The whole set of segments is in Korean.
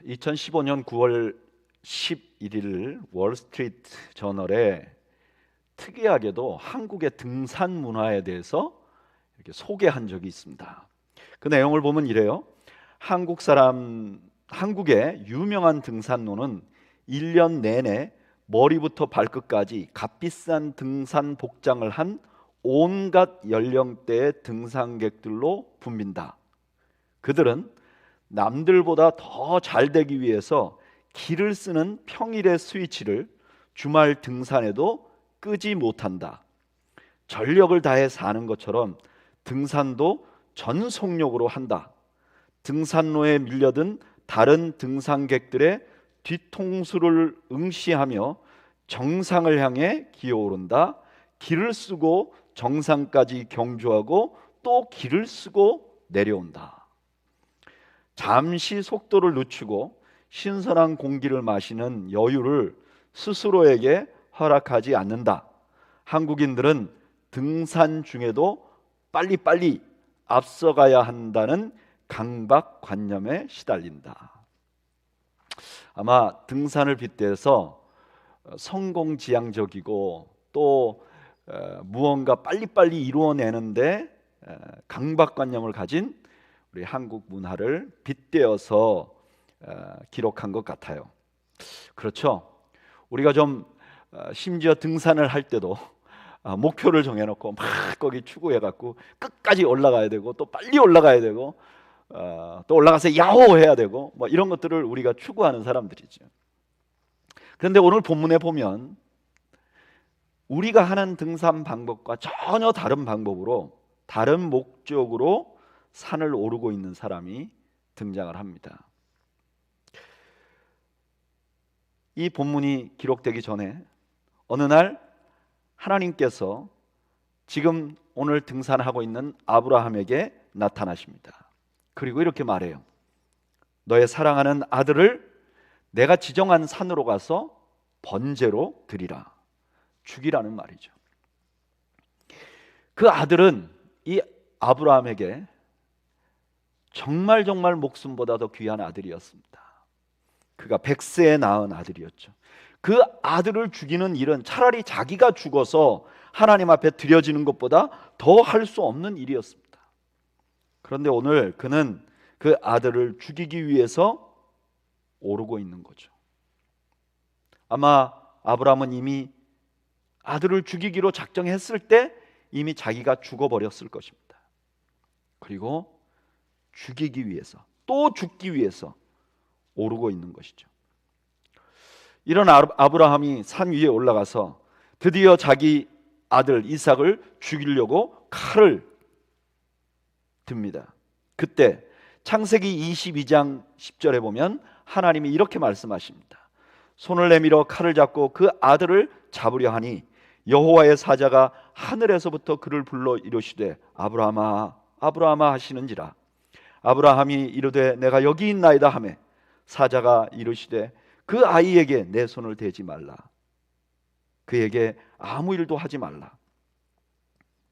2015년 9월 11일 월스트리트 저널에 특이하게도 한국의 등산 문화에 대해서 이렇게 소개한 적이 있습니다. 그 내용을 보면 이래요. 한국의 유명한 등산로는 1년 내내 머리부터 발끝까지 값비싼 등산 복장을 한 온갖 연령대의 등산객들로 붐빈다. 그들은 남들보다 더 잘 되기 위해서 기를 쓰는 평일의 스위치를 주말 등산에도 끄지 못한다. 전력을 다해 사는 것처럼 등산도 전속력으로 한다. 등산로에 밀려든 다른 등산객들의 뒤통수를 응시하며 정상을 향해 기어오른다. 기를 쓰고 정상까지 경주하고 또 기를 쓰고 내려온다. 잠시 속도를 늦추고 신선한 공기를 마시는 여유를 스스로에게 허락하지 않는다. 한국인들은 등산 중에도 빨리빨리 앞서가야 한다는 강박관념에 시달린다. 아마 등산을 빗대서 성공지향적이고 또 무언가 빨리빨리 이루어내는데 강박관념을 가진 우리 한국 문화를 빗대어서 기록한 것 같아요. 그렇죠? 우리가 좀 심지어 등산을 할 때도 목표를 정해놓고 막 거기 추구해갖고 끝까지 올라가야 되고 또 빨리 올라가야 되고 또 올라가서 야호 해야 되고 뭐 이런 것들을 우리가 추구하는 사람들이죠. 그런데 오늘 본문에 보면 우리가 하는 등산 방법과 전혀 다른 방법으로 다른 목적으로 산을 오르고 있는 사람이 등장을 합니다. 이 본문이 기록되기 전에 어느 날 하나님께서 지금 오늘 등산하고 있는 아브라함에게 나타나십니다. 그리고 이렇게 말해요. 너의 사랑하는 아들을 내가 지정한 산으로 가서 번제로 드리라. 죽이라는 말이죠. 그 아들은 이 아브라함에게 정말 목숨보다 더 귀한 아들이었습니다. 그가 100세에 낳은 아들이었죠. 그 아들을 죽이는 일은 차라리 자기가 죽어서 하나님 앞에 드려지는 것보다 더 할 수 없는 일이었습니다. 그런데 오늘 그는 그 아들을 죽이기 위해서 오르고 있는 거죠. 아마 아브라함은 이미 아들을 죽이기로 작정했을 때 이미 자기가 죽어버렸을 것입니다. 그리고 죽이기 위해서 또 죽기 위해서 오르고 있는 것이죠. 이런 아브라함이 산 위에 올라가서 드디어 자기 아들 이삭을 죽이려고 칼을 듭니다. 그때 창세기 22장 10절에 보면 하나님이 이렇게 말씀하십니다. 손을 내밀어 칼을 잡고 그 아들을 잡으려 하니 여호와의 사자가 하늘에서부터 그를 불러 이르시되 아브라함아 아브라함아 하시는지라. 아브라함이 이르되 내가 여기 있나이다 하매 사자가 이르시되 그 아이에게 내 손을 대지 말라. 그에게 아무 일도 하지 말라.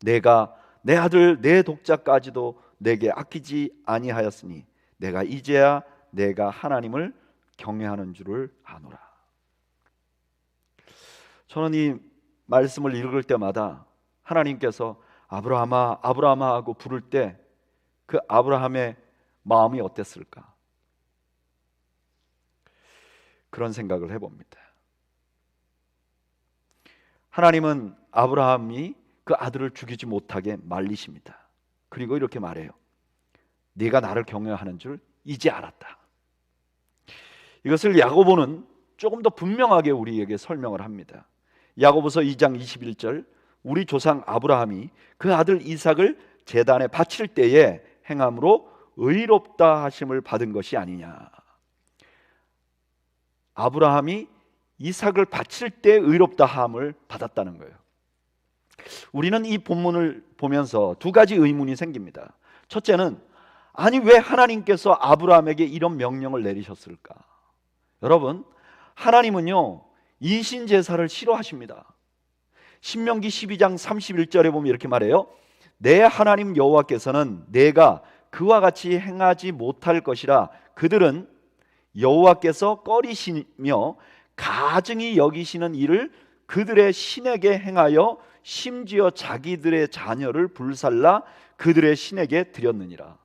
내가 내 아들 내 독자까지도 내게 아끼지 아니하였으니 내가 이제야 내가 하나님을 경외하는 줄을 아노라. 저는 이 말씀을 읽을 때마다 하나님께서 아브라함아 아브라함아 하고 부를 때 그 아브라함의 마음이 어땠을까? 그런 생각을 해봅니다. 하나님은 아브라함이 그 아들을 죽이지 못하게 말리십니다. 그리고 이렇게 말해요. 네가 나를 경외하는 줄 이제 알았다. 이것을 야고보는 조금 더 분명하게 우리에게 설명을 합니다. 야고보서 2장 21절 우리 조상 아브라함이 그 아들 이삭을 제단에 바칠 때에 행함으로 의롭다 하심을 받은 것이 아니냐. 아브라함이 이삭을 바칠 때 의롭다 함을 받았다는 거예요. 우리는 이 본문을 보면서 두 가지 의문이 생깁니다. 첫째는 아니 왜 하나님께서 아브라함에게 이런 명령을 내리셨을까? 여러분, 하나님은요 인신제사를 싫어하십니다. 신명기 12장 31절에 보면 이렇게 말해요. 내 하나님 여호와께서는 내가 그와 같이 행하지 못할 것이라 그들은 여호와께서 꺼리시며 가증히 여기시는 일을 그들의 신에게 행하여 심지어 자기들의 자녀를 불살라 그들의 신에게 드렸느니라.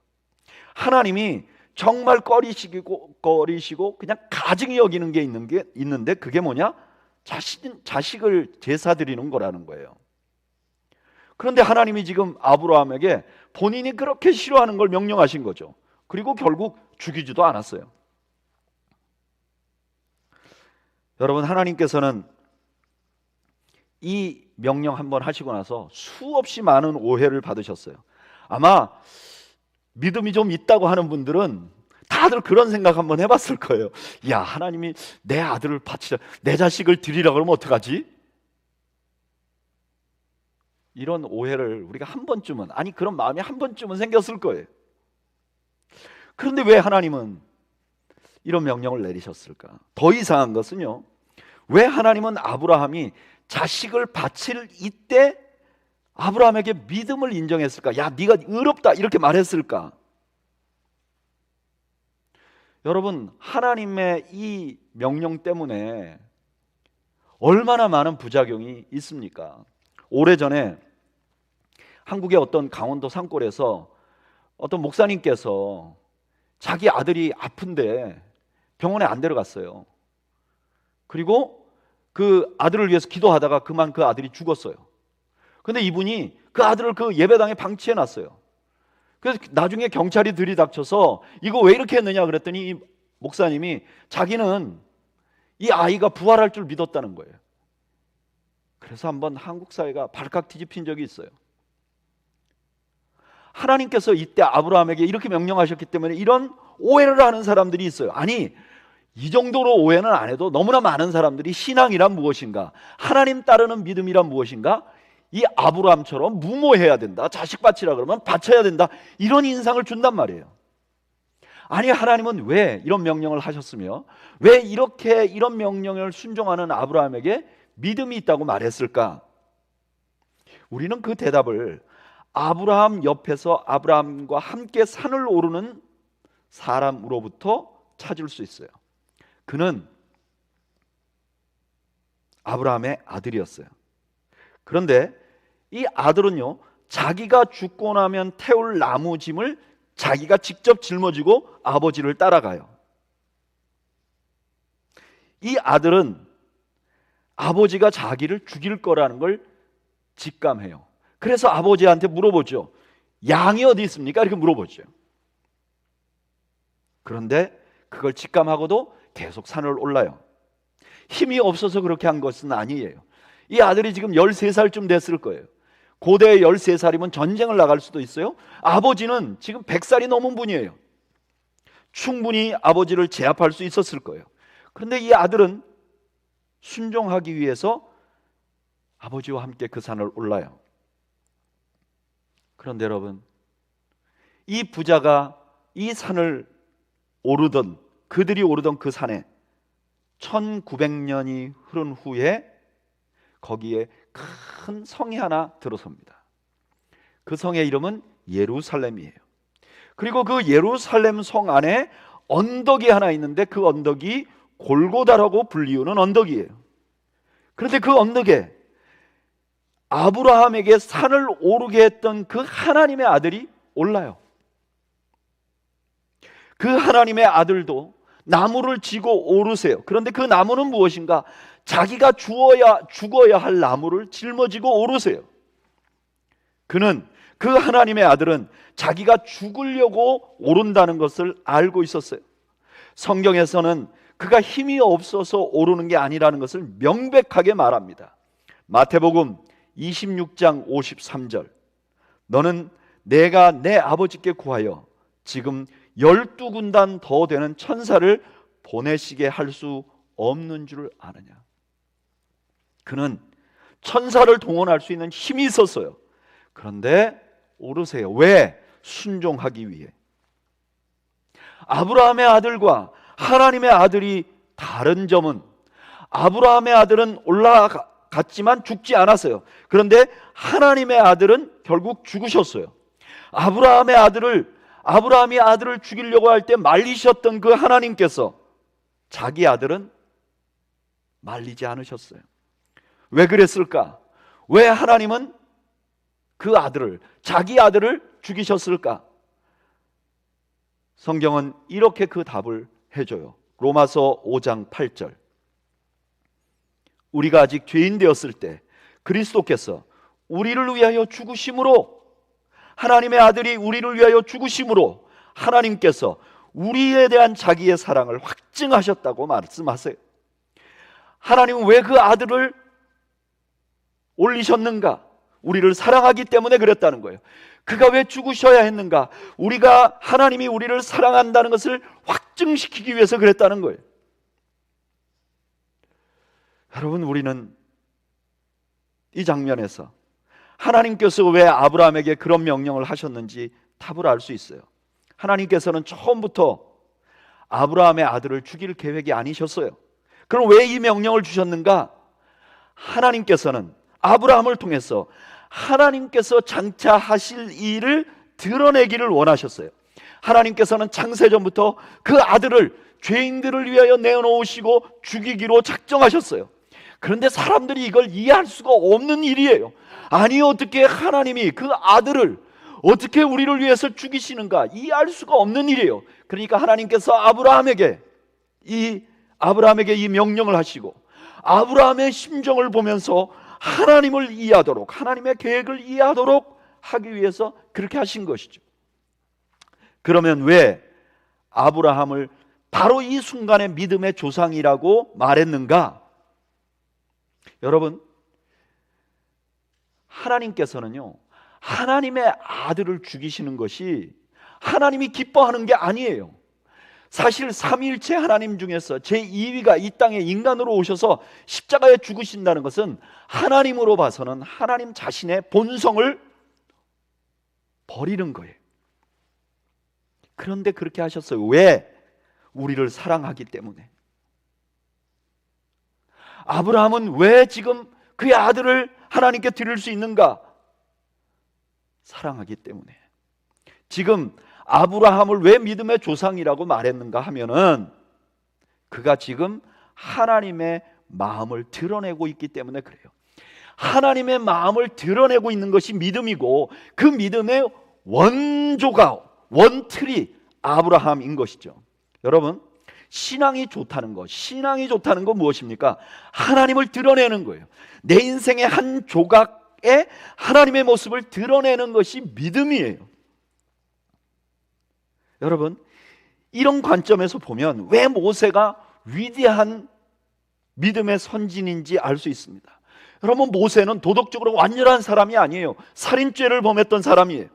하나님이 정말 꺼리시고 그냥 가증히 여기는 게 있는데 그게 뭐냐? 자식을 제사 드리는 거라는 거예요. 그런데 하나님이 지금 아브라함에게 본인이 그렇게 싫어하는 걸 명령하신 거죠. 그리고 결국 죽이지도 않았어요. 여러분, 하나님께서는 이 명령 한번 하시고 나서 수없이 많은 오해를 받으셨어요. 아마 믿음이 좀 있다고 하는 분들은 다들 그런 생각 한번 해봤을 거예요. 야, 하나님이 내 아들을 바치라, 내 자식을 드리라 그러면 어떡하지? 이런 오해를 우리가 한 번쯤은, 아니 그런 마음이 한 번쯤은 생겼을 거예요. 그런데 왜 하나님은 이런 명령을 내리셨을까? 더 이상한 것은요, 왜 하나님은 아브라함이 자식을 바칠 이때 아브라함에게 믿음을 인정했을까? 야, 네가 의롭다 이렇게 말했을까? 여러분, 하나님의 이 명령 때문에 얼마나 많은 부작용이 있습니까? 오래전에 한국의 어떤 강원도 산골에서 어떤 목사님께서 자기 아들이 아픈데 병원에 안 데려갔어요. 그리고 그 아들을 위해서 기도하다가 그만 그 아들이 죽었어요. 근데 이분이 그 아들을 그 예배당에 방치해 놨어요. 그래서 나중에 경찰이 들이닥쳐서 이거 왜 이렇게 했느냐 그랬더니 이 목사님이 자기는 이 아이가 부활할 줄 믿었다는 거예요. 그래서 한번 한국 사회가 발칵 뒤집힌 적이 있어요. 하나님께서 이때 아브라함에게 이렇게 명령하셨기 때문에 이런 오해를 하는 사람들이 있어요. 아니, 이 정도로 오해는 안 해도 너무나 많은 사람들이 신앙이란 무엇인가, 하나님 따르는 믿음이란 무엇인가, 이 아브라함처럼 무모해야 된다, 자식 바치라 그러면 바쳐야 된다, 이런 인상을 준단 말이에요. 아니, 하나님은 왜 이런 명령을 하셨으며 왜 이렇게 이런 명령을 순종하는 아브라함에게 믿음이 있다고 말했을까? 우리는 그 대답을 아브라함 옆에서 아브라함과 함께 산을 오르는 사람으로부터 찾을 수 있어요. 그는 아브라함의 아들이었어요. 그런데 이 아들은요, 자기가 죽고 나면 태울 나무짐을 자기가 직접 짊어지고 아버지를 따라가요. 이 아들은 아버지가 자기를 죽일 거라는 걸 직감해요. 그래서 아버지한테 물어보죠. 양이 어디 있습니까? 이렇게 물어보죠. 그런데 그걸 직감하고도 계속 산을 올라요. 힘이 없어서 그렇게 한 것은 아니에요. 이 아들이 지금 13살쯤 됐을 거예요. 고대에 13살이면 전쟁을 나갈 수도 있어요. 아버지는 지금 100살이 넘은 분이에요. 충분히 아버지를 제압할 수 있었을 거예요. 그런데 이 아들은 순종하기 위해서 아버지와 함께 그 산을 올라요. 그런데 여러분, 이 부자가 이 산을 그들이 오르던 그 산에 1900년이 흐른 후에 거기에 큰 성이 하나 들어섭니다. 그 성의 이름은 예루살렘이에요. 그리고 그 예루살렘 성 안에 언덕이 하나 있는데 그 언덕이 골고다라고 불리우는 언덕이에요. 그런데 그 언덕에 아브라함에게 산을 오르게 했던 그 하나님의 아들이 올라요. 그 하나님의 아들도 나무를 지고 오르세요. 그런데 그 나무는 무엇인가? 자기가 죽어야 할 나무를 짊어지고 오르세요. 그 하나님의 아들은 자기가 죽으려고 오른다는 것을 알고 있었어요. 성경에서는 그가 힘이 없어서 오르는 게 아니라는 것을 명백하게 말합니다. 마태복음 26장 53절, 너는 내가 내 아버지께 구하여 지금 12군단 더 되는 천사를 보내시게 할 수 없는 줄 아느냐. 그는 천사를 동원할 수 있는 힘이 있었어요. 그런데 오르세요. 왜? 순종하기 위해. 아브라함의 아들과 하나님의 아들이 다른 점은, 아브라함의 아들은 올라갔지만 죽지 않았어요. 그런데 하나님의 아들은 결국 죽으셨어요. 아브라함이 아들을 죽이려고 할 때 말리셨던 그 하나님께서 자기 아들은 말리지 않으셨어요. 왜 그랬을까? 왜 하나님은 그 아들을, 자기 아들을 죽이셨을까? 성경은 이렇게 그 답을 해줘요. 로마서 5장 8절. 우리가 아직 죄인 되었을 때 그리스도께서 우리를 위하여 죽으심으로, 하나님의 아들이 우리를 위하여 죽으심으로 하나님께서 우리에 대한 자기의 사랑을 확증하셨다고 말씀하세요. 하나님은 왜 그 아들을 올리셨는가? 우리를 사랑하기 때문에 그랬다는 거예요. 그가 왜 죽으셔야 했는가? 하나님이 우리를 사랑한다는 것을 확증시키기 위해서 그랬다는 거예요. 여러분, 우리는 이 장면에서 하나님께서 왜 아브라함에게 그런 명령을 하셨는지 답을 알 수 있어요. 하나님께서는 처음부터 아브라함의 아들을 죽일 계획이 아니셨어요. 그럼 왜 이 명령을 주셨는가? 하나님께서는 아브라함을 통해서 하나님께서 장차 하실 일을 드러내기를 원하셨어요. 하나님께서는 창세전부터 그 아들을 죄인들을 위하여 내어놓으시고 죽이기로 작정하셨어요. 그런데 사람들이 이걸 이해할 수가 없는 일이에요. 아니, 어떻게 하나님이 그 아들을 어떻게 우리를 위해서 죽이시는가 이해할 수가 없는 일이에요. 그러니까 하나님께서 아브라함에게 이 명령을 하시고, 아브라함의 심정을 보면서 하나님을 이해하도록, 하나님의 계획을 이해하도록 하기 위해서 그렇게 하신 것이죠. 그러면 왜 아브라함을 바로 이 순간에 믿음의 조상이라고 말했는가? 여러분, 하나님께서는요, 하나님의 아들을 죽이시는 것이 하나님이 기뻐하는 게 아니에요. 사실 삼위일체 하나님 중에서 제2위가 이 땅에 인간으로 오셔서 십자가에 죽으신다는 것은 하나님으로 봐서는 하나님 자신의 본성을 버리는 거예요. 그런데 그렇게 하셨어요. 왜? 우리를 사랑하기 때문에. 아브라함은 왜 지금 그의 아들을 하나님께 드릴 수 있는가? 사랑하기 때문에. 지금 아브라함을 왜 믿음의 조상이라고 말했는가 하면은, 그가 지금 하나님의 마음을 드러내고 있기 때문에 그래요. 하나님의 마음을 드러내고 있는 것이 믿음이고, 그 믿음의 원조가, 원틀이 아브라함인 것이죠. 여러분, 신앙이 좋다는 건 무엇입니까? 하나님을 드러내는 거예요. 내 인생의 한 조각에 하나님의 모습을 드러내는 것이 믿음이에요. 여러분, 이런 관점에서 보면 왜 모세가 위대한 믿음의 선진인지 알 수 있습니다. 여러분, 모세는 도덕적으로 완전한 사람이 아니에요. 살인죄를 범했던 사람이에요.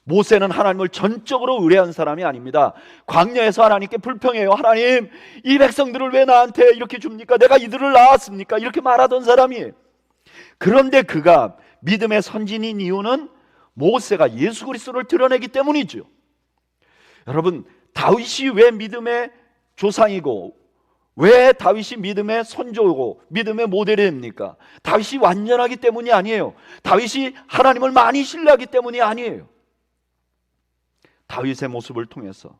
모세는 하나님을 전적으로 의뢰한 사람이 아닙니다. 광야에서 하나님께 불평해요. 하나님, 이 백성들을 왜 나한테 이렇게 줍니까? 내가 이들을 낳았습니까? 이렇게 말하던 사람이에요. 그런데 그가 믿음의 선진인 이유는 모세가 예수 그리스도를 드러내기 때문이죠. 여러분, 다윗이 왜 믿음의 조상이고, 왜 다윗이 믿음의 선조고 믿음의 모델이 됩니까? 다윗이 완전하기 때문이 아니에요. 다윗이 하나님을 많이 신뢰하기 때문이 아니에요. 다윗의 모습을 통해서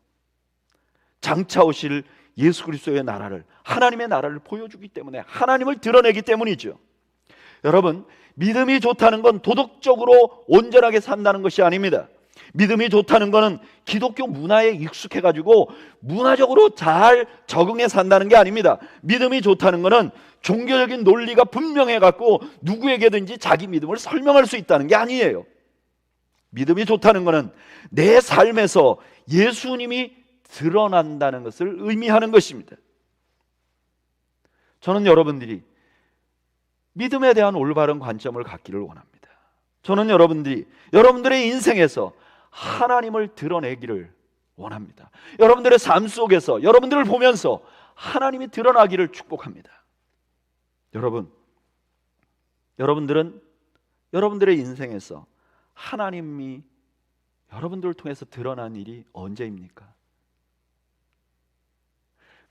장차 오실 예수 그리스도의 나라를, 하나님의 나라를 보여주기 때문에, 하나님을 드러내기 때문이죠. 여러분, 믿음이 좋다는 건 도덕적으로 온전하게 산다는 것이 아닙니다. 믿음이 좋다는 것은 기독교 문화에 익숙해가지고 문화적으로 잘 적응해 산다는 게 아닙니다. 믿음이 좋다는 것은 종교적인 논리가 분명해갖고 누구에게든지 자기 믿음을 설명할 수 있다는 게 아니에요. 믿음이 좋다는 것은 내 삶에서 예수님이 드러난다는 것을 의미하는 것입니다. 저는 여러분들이 믿음에 대한 올바른 관점을 갖기를 원합니다. 저는 여러분들의 인생에서 하나님을 드러내기를 원합니다. 여러분들의 삶 속에서 여러분들을 보면서 하나님이 드러나기를 축복합니다. 여러분들은 여러분들의 인생에서 하나님이 여러분들을 통해서 드러난 일이 언제입니까?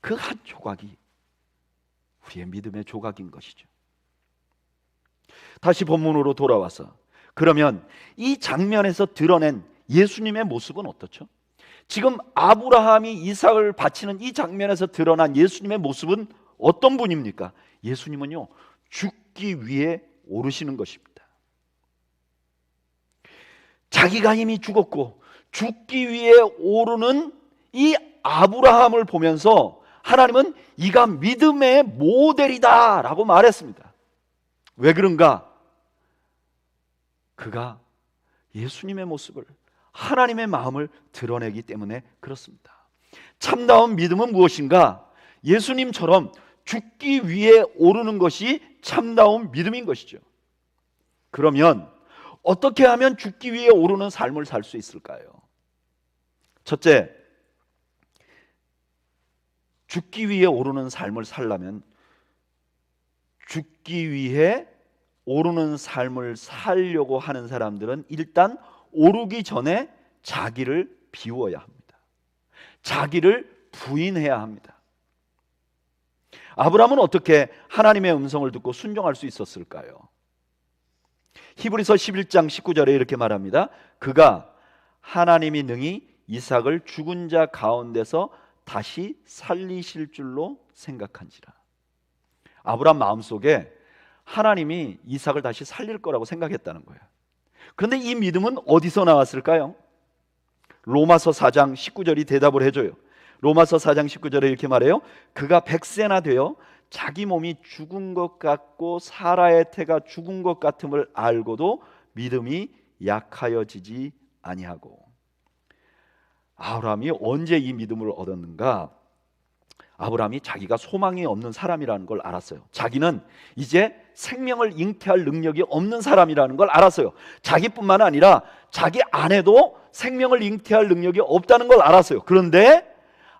그 한 조각이 우리의 믿음의 조각인 것이죠. 다시 본문으로 돌아와서, 그러면 이 장면에서 드러낸 예수님의 모습은 어떻죠? 지금 아브라함이 이삭을 바치는 이 장면에서 드러난 예수님의 모습은 어떤 분입니까? 예수님은요, 죽기 위해 오르시는 것입니다. 자기가 이미 죽었고 죽기 위해 오르는 이 아브라함을 보면서 하나님은 이가 믿음의 모델이다 라고 말했습니다. 왜 그런가? 그가 예수님의 모습을, 하나님의 마음을 드러내기 때문에 그렇습니다. 참다운 믿음은 무엇인가? 예수님처럼 죽기 위해 오르는 것이 참다운 믿음인 것이죠. 그러면 어떻게 하면 죽기 위해 오르는 삶을 살 수 있을까요? 첫째, 죽기 위해 오르는 삶을 살려면 죽기 위해 오르는 삶을 살려고 하는 사람들은 일단 오르기 전에 자기를 비워야 합니다. 자기를 부인해야 합니다. 아브라함은 어떻게 하나님의 음성을 듣고 순종할 수 있었을까요? 히브리서 11장 19절에 이렇게 말합니다. 그가 하나님이 능히 이삭을 죽은 자 가운데서 다시 살리실 줄로 생각한지라. 아브라함 마음속에 하나님이 이삭을 다시 살릴 거라고 생각했다는 거예요. 그런데 이 믿음은 어디서 나왔을까요? 로마서 4장 19절이 대답을 해줘요. 로마서 4장 19절에 이렇게 말해요. 그가 100세나 되어 자기 몸이 죽은 것 같고 사라의 태가 죽은 것 같음을 알고도 믿음이 약하여지지 아니하고. 아브라함이 언제 이 믿음을 얻었는가? 아브라함이 자기가 소망이 없는 사람이라는 걸 알았어요. 자기는 이제 생명을 잉태할 능력이 없는 사람이라는 걸 알았어요. 자기뿐만 아니라 자기 아내도 생명을 잉태할 능력이 없다는 걸 알았어요. 그런데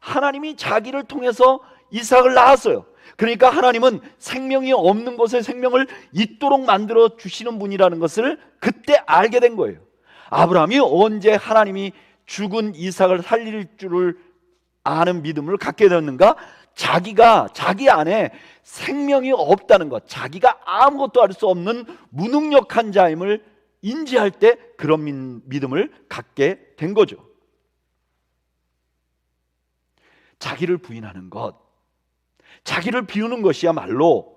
하나님이 자기를 통해서 이삭을 낳았어요. 그러니까 하나님은 생명이 없는 곳에 생명을 있도록 만들어 주시는 분이라는 것을 그때 알게 된 거예요. 아브라함이 언제 하나님이 죽은 이삭을 살릴 줄을 아는 믿음을 갖게 되었는가? 자기가 자기 안에 생명이 없다는 것, 자기가 아무것도 할 수 없는 무능력한 자임을 인지할 때 그런 믿음을 갖게 된 거죠. 자기를 부인하는 것, 자기를 비우는 것이야말로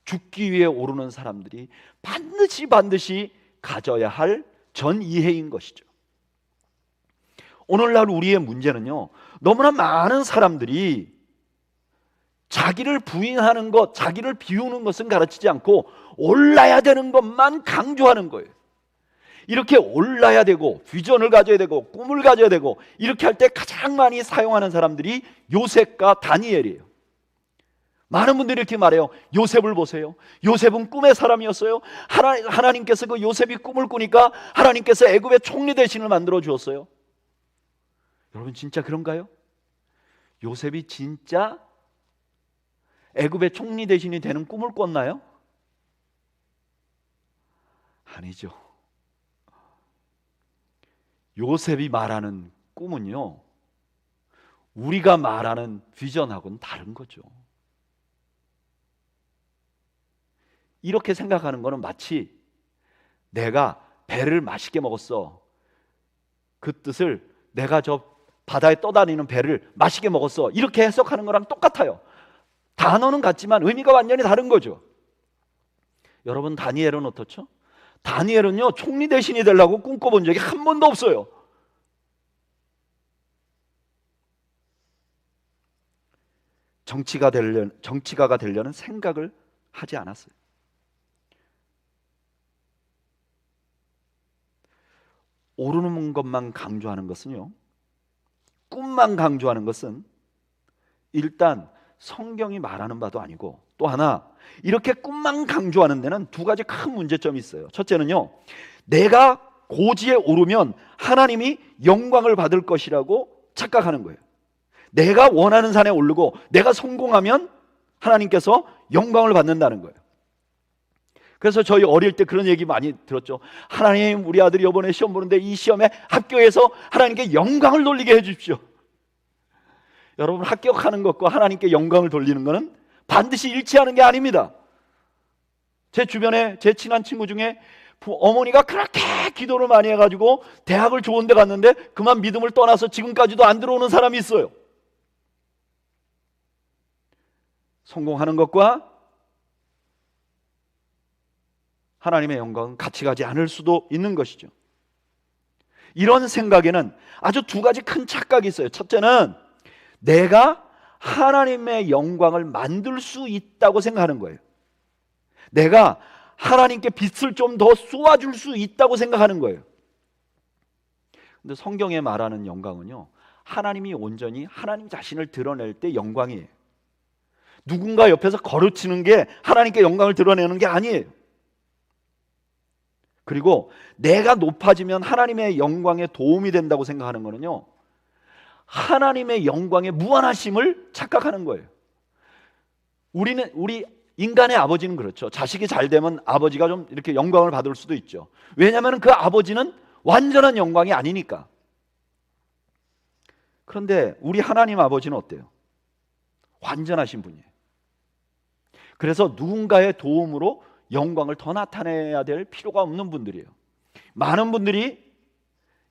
죽기 위해 오르는 사람들이 반드시 가져야 할 전이해인 것이죠. 오늘날 우리의 문제는요, 너무나 많은 사람들이 자기를 부인하는 것, 자기를 비우는 것은 가르치지 않고 올라야 되는 것만 강조하는 거예요. 이렇게 올라야 되고 비전을 가져야 되고 꿈을 가져야 되고 이렇게 할 때 가장 많이 사용하는 사람들이 요셉과 다니엘이에요. 많은 분들이 이렇게 말해요. 요셉을 보세요. 요셉은 꿈의 사람이었어요. 하나님께서 그 요셉이 꿈을 꾸니까 하나님께서 애굽의 총리 대신을 만들어 주었어요. 여러분 진짜 그런가요? 요셉이 진짜 애굽의 총리 대신이 되는 꿈을 꿨나요? 아니죠. 요셉이 말하는 꿈은요, 우리가 말하는 비전하고는 다른 거죠. 이렇게 생각하는 거는 마치 내가 배를 맛있게 먹었어, 그 뜻을 내가 저 바다에 떠다니는 배를 맛있게 먹었어, 이렇게 해석하는 거랑 똑같아요. 단어는 같지만 의미가 완전히 다른 거죠. 여러분 다니엘은 어떻죠? 다니엘은요, 총리 대신이 되려고 꿈꿔본 적이 한 번도 없어요. 정치가가 되려는 생각을 하지 않았어요. 오르는 것만 강조하는 것은요, 꿈만 강조하는 것은 일단 성경이 말하는 바도 아니고, 또 하나 이렇게 꿈만 강조하는 데는 두 가지 큰 문제점이 있어요. 첫째는요, 내가 고지에 오르면 하나님이 영광을 받을 것이라고 착각하는 거예요. 내가 원하는 산에 오르고 내가 성공하면 하나님께서 영광을 받는다는 거예요. 그래서 저희 어릴 때 그런 얘기 많이 들었죠. 하나님, 우리 아들이 이번에 시험 보는데 이 시험에 합격해서 하나님께 영광을 돌리게 해주십시오. 여러분, 합격하는 것과 하나님께 영광을 돌리는 것은 반드시 일치하는 게 아닙니다. 제 주변에 제 친한 친구 중에 어머니가 그렇게 기도를 많이 해가지고 대학을 좋은 데 갔는데 그만 믿음을 떠나서 지금까지도 안 들어오는 사람이 있어요. 성공하는 것과 하나님의 영광은 같이 가지 않을 수도 있는 것이죠. 이런 생각에는 아주 두 가지 큰 착각이 있어요. 첫째는 내가 하나님의 영광을 만들 수 있다고 생각하는 거예요. 내가 하나님께 빛을 좀 더 쏘아줄 수 있다고 생각하는 거예요. 근데 성경에 말하는 영광은요, 하나님이 온전히 하나님 자신을 드러낼 때 영광이에요. 누군가 옆에서 거르치는 게 하나님께 영광을 드러내는 게 아니에요. 그리고 내가 높아지면 하나님의 영광에 도움이 된다고 생각하는 거는요, 하나님의 영광의 무한하심을 착각하는 거예요. 우리 인간의 아버지는 그렇죠. 자식이 잘 되면 아버지가 좀 이렇게 영광을 받을 수도 있죠. 왜냐하면 그 아버지는 완전한 영광이 아니니까. 그런데 우리 하나님 아버지는 어때요? 완전하신 분이에요. 그래서 누군가의 도움으로 영광을 더 나타내야 될 필요가 없는 분들이에요. 많은 분들이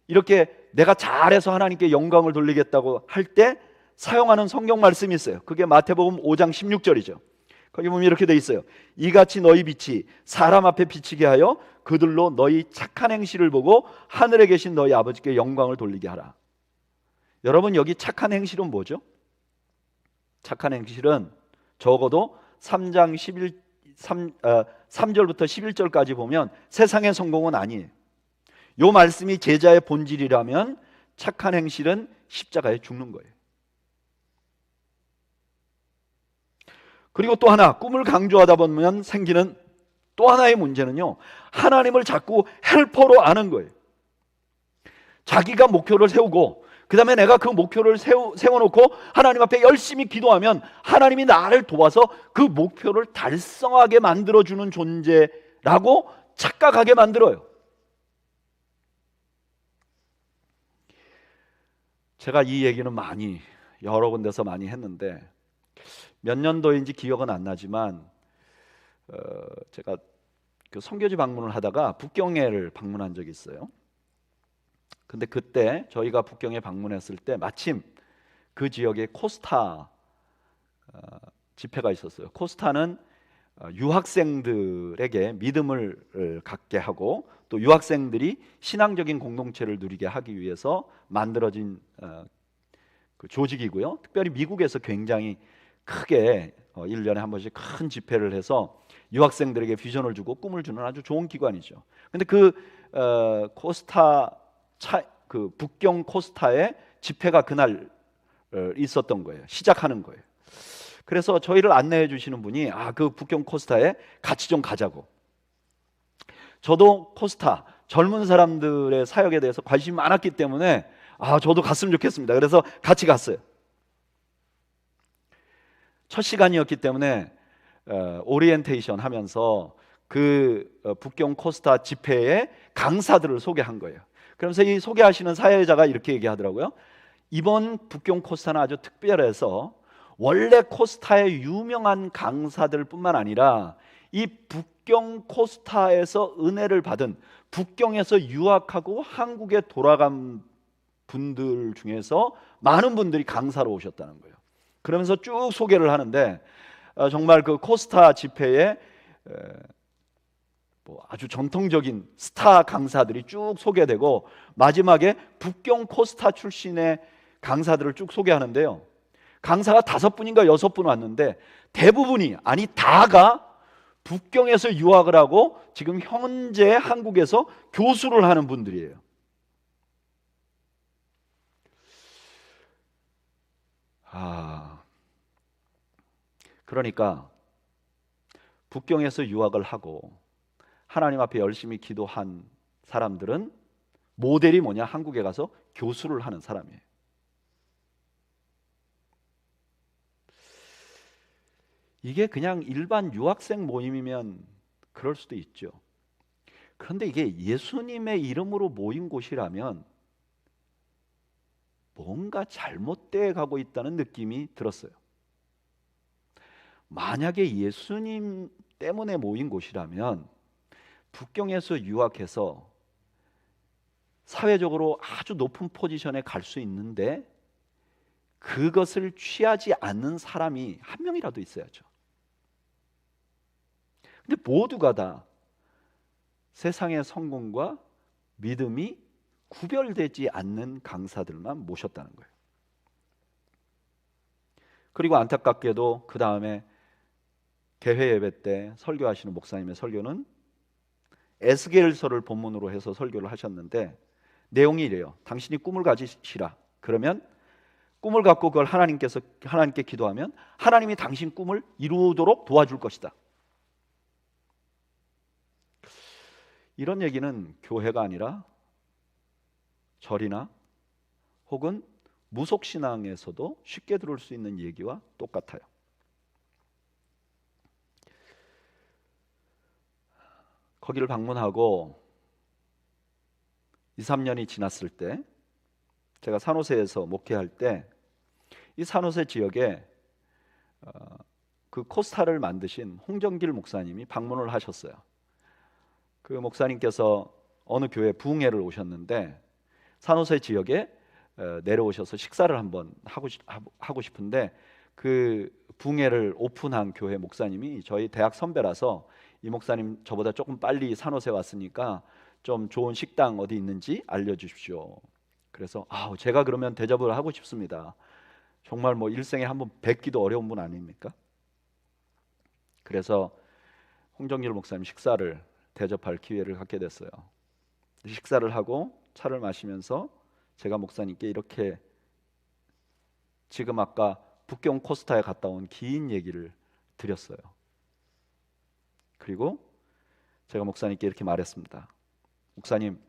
이렇게 내가 잘해서 하나님께 영광을 돌리겠다고 할 때 사용하는 성경 말씀이 있어요. 그게 마태복음 5장 16절이죠. 거기 보면 이렇게 돼 있어요. 이같이 너희 빛이 사람 앞에 비치게 하여 그들로 너희 착한 행실을 보고 하늘에 계신 너희 아버지께 영광을 돌리게 하라. 여러분, 여기 착한 행실은 뭐죠? 착한 행실은 적어도 3장 3절부터 11절까지 보면 세상의 성공은 아니에요. 이 말씀이 제자의 본질이라면 착한 행실은 십자가에 죽는 거예요. 그리고 또 하나, 꿈을 강조하다 보면 생기는 또 하나의 문제는요, 하나님을 자꾸 헬퍼로 아는 거예요. 자기가 목표를 세우고 그 다음에 내가 그 목표를 세워놓고 하나님 앞에 열심히 기도하면 하나님이 나를 도와서 그 목표를 달성하게 만들어주는 존재라고 착각하게 만들어요. 제가 이 얘기는 여러 군데서 많이 했는데 몇 년도인지 기억은 안 나지만 제가 그 선교지 방문을 하다가 북경에를 방문한 적이 있어요. 근데 그때 저희가 북경에 방문했을 때 마침 그 지역에 코스타 집회가 있었어요. 코스타는 유학생들에게 믿음을 갖게 하고 또 유학생들이 신앙적인 공동체를 누리게 하기 위해서 만들어진 그 조직이고요. 특별히 미국에서 굉장히 크게 1년에 한 번씩 큰 집회를 해서 유학생들에게 비전을 주고 꿈을 주는 아주 좋은 기관이죠. 근데 그 그 북경 코스타에 집회가 그날 있었던 거예요. 시작하는 거예요. 그래서 저희를 안내해 주시는 분이 그 북경 코스타에 같이 좀 가자고. 저도 코스타 젊은 사람들의 사역에 대해서 관심이 많았기 때문에 저도 갔으면 좋겠습니다. 그래서 같이 갔어요. 첫 시간이었기 때문에 오리엔테이션 하면서 그 북경 코스타 집회의 강사들을 소개한 거예요. 그러면서 이 소개하시는 사회자가 이렇게 얘기하더라고요. 이번 북경 코스타는 아주 특별해서 원래 코스타의 유명한 강사들 뿐만 아니라 이 북경 코스타에서 은혜를 받은 북경에서 유학하고 한국에 돌아간 분들 중에서 많은 분들이 강사로 오셨다는 거예요. 그러면서 쭉 소개를 하는데 정말 그 코스타 집회에 아주 전통적인 스타 강사들이 쭉 소개되고 마지막에 북경 코스타 출신의 강사들을 쭉 소개하는데요. 강사가 5분인가 6분 왔는데 대부분이 다가 북경에서 유학을 하고 지금 현재 한국에서 교수를 하는 분들이에요. 그러니까 북경에서 유학을 하고 하나님 앞에 열심히 기도한 사람들은 모델이 뭐냐? 한국에 가서 교수를 하는 사람이에요. 이게 그냥 일반 유학생 모임이면 그럴 수도 있죠. 그런데 이게 예수님의 이름으로 모인 곳이라면 뭔가 잘못되어 가고 있다는 느낌이 들었어요. 만약에 예수님 때문에 모인 곳이라면 북경에서 유학해서 사회적으로 아주 높은 포지션에 갈 수 있는데 그것을 취하지 않는 사람이 한 명이라도 있어야죠. 근데 모두가 다 세상의 성공과 믿음이 구별되지 않는 강사들만 모셨다는 거예요. 그리고 안타깝게도 그 다음에 개회 예배 때 설교하시는 목사님의 설교는 에스겔서를 본문으로 해서 설교를 하셨는데 내용이 이래요. 당신이 꿈을 가지시라. 그러면 꿈을 갖고 그걸 하나님께 기도하면 하나님이 당신 꿈을 이루도록 도와줄 것이다. 이런 얘기는 교회가 아니라 절이나 혹은 무속신앙에서도 쉽게 들을 수 있는 얘기와 똑같아요. 거기를 방문하고 2, 3년이 지났을 때 제가 산호세에서 목회할 때 이 산호세 지역에 그 코스타를 만드신 홍정길 목사님이 방문을 하셨어요. 그 목사님께서 어느 교회 부흥회를 오셨는데 산호세 지역에 내려오셔서 식사를 한번 하고 싶은데 그 부흥회를 오픈한 교회 목사님이 저희 대학 선배라서 이 목사님 저보다 조금 빨리 산호세 왔으니까 좀 좋은 식당 어디 있는지 알려주십시오. 그래서 제가 그러면 대접을 하고 싶습니다. 정말 뭐 일생에 한번 뵙기도 어려운 분 아닙니까? 그래서 홍정길 목사님 식사를 대접할 기회를 갖게 됐어요. 식사를 하고 차를 마시면서 제가 목사님께 이렇게 지금 아까 북경 코스타에 갔다 온 긴 얘기를 드렸어요. 그리고 제가 목사님께 이렇게 말했습니다. 목사님,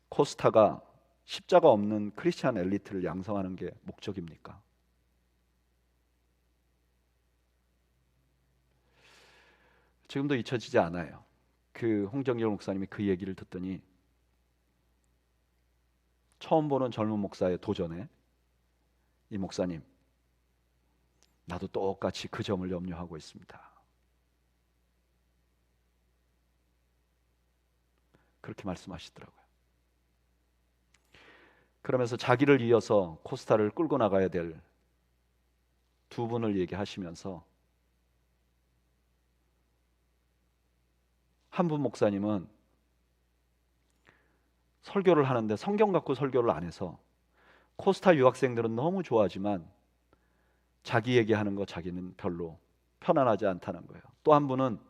코스타가 십자가 없는 크리스찬 엘리트를 양성하는 게 목적입니까? 지금도 잊혀지지 않아요. 그 홍정길 목사님이 그 얘기를 듣더니 처음 보는 젊은 목사의 도전에 이 목사님, 나도 똑같이 그 점을 염려하고 있습니다. 그렇게 말씀하시더라고요. 그러면서 자기를 이어서 코스타를 끌고 나가야 될 두 분을 얘기하시면서 한 분 목사님은 설교를 하는데 성경 갖고 설교를 안 해서 코스타 유학생들은 너무 좋아하지만 자기 얘기하는 거 자기는 별로 편안하지 않다는 거예요. 또 한 분은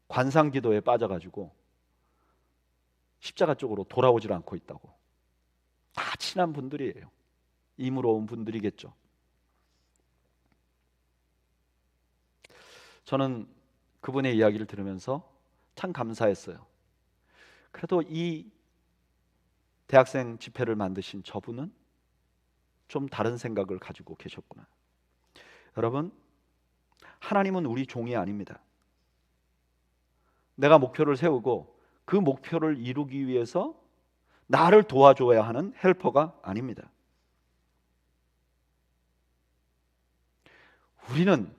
관상기도에 빠져가지고 십자가 쪽으로 돌아오질 않고 있다고. 다 친한 분들이에요. 임으로 온 분들이겠죠. 저는 그분의 이야기를 들으면서 참 감사했어요. 그래도 이 대학생 집회를 만드신 저분은 좀 다른 생각을 가지고 계셨구나. 여러분, 하나님은 우리 종이 아닙니다. 내가 목표를 세우고 그 목표를 이루기 위해서 나를 도와줘야 하는 헬퍼가 아닙니다. 우리는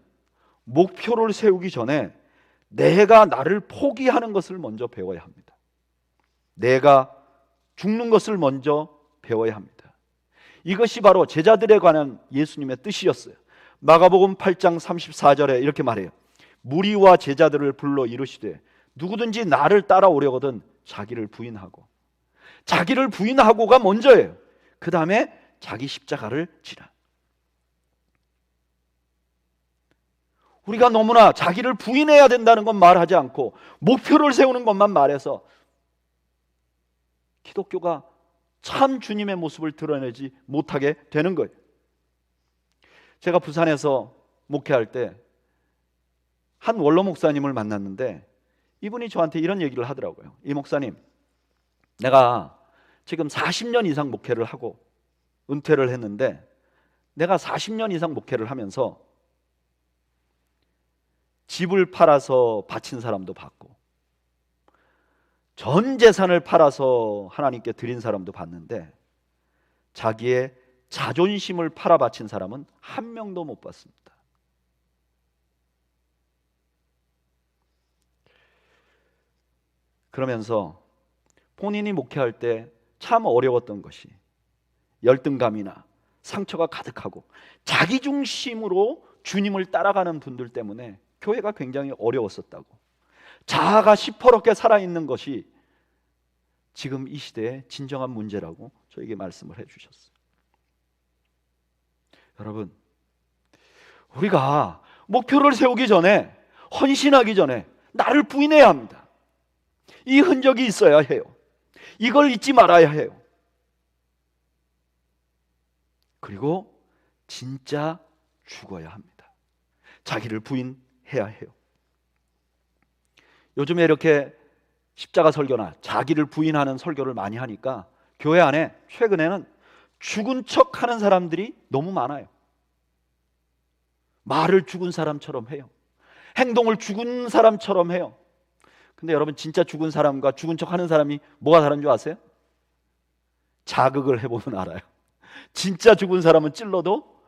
목표를 세우기 전에 내가 나를 포기하는 것을 먼저 배워야 합니다. 내가 죽는 것을 먼저 배워야 합니다. 이것이 바로 제자들에 관한 예수님의 뜻이었어요. 마가복음 8장 34절에 이렇게 말해요. 무리와 제자들을 불러 이르시되 누구든지 나를 따라오려거든 자기를 부인하고가 먼저예요. 그 다음에 자기 십자가를 지라. 우리가 너무나 자기를 부인해야 된다는 건 말하지 않고 목표를 세우는 것만 말해서 기독교가 참 주님의 모습을 드러내지 못하게 되는 거예요. 제가 부산에서 목회할 때 한 원로 목사님을 만났는데 이분이 저한테 이런 얘기를 하더라고요. 이 목사님, 내가 지금 40년 이상 목회를 하고 은퇴를 했는데 내가 40년 이상 목회를 하면서 집을 팔아서 바친 사람도 봤고 전 재산을 팔아서 하나님께 드린 사람도 봤는데 자기의 자존심을 팔아 바친 사람은 한 명도 못 봤습니다. 그러면서 본인이 목회할 때 참 어려웠던 것이 열등감이나 상처가 가득하고 자기중심으로 주님을 따라가는 분들 때문에 교회가 굉장히 어려웠었다고, 자아가 시퍼렇게 살아있는 것이 지금 이 시대의 진정한 문제라고 저에게 말씀을 해주셨어요. 여러분, 우리가 목표를 세우기 전에, 헌신하기 전에 나를 부인해야 합니다. 이 흔적이 있어야 해요. 이걸 잊지 말아야 해요. 그리고 진짜 죽어야 합니다. 자기를 부인해야 해요. 요즘에 이렇게 십자가 설교나 자기를 부인하는 설교를 많이 하니까 교회 안에 최근에는 죽은 척 하는 사람들이 너무 많아요. 말을 죽은 사람처럼 해요. 행동을 죽은 사람처럼 해요. 근데 여러분, 진짜 죽은 사람과 죽은 척 하는 사람이 뭐가 다른 줄 아세요? 자극을 해보면 알아요. 진짜 죽은 사람은 찔러도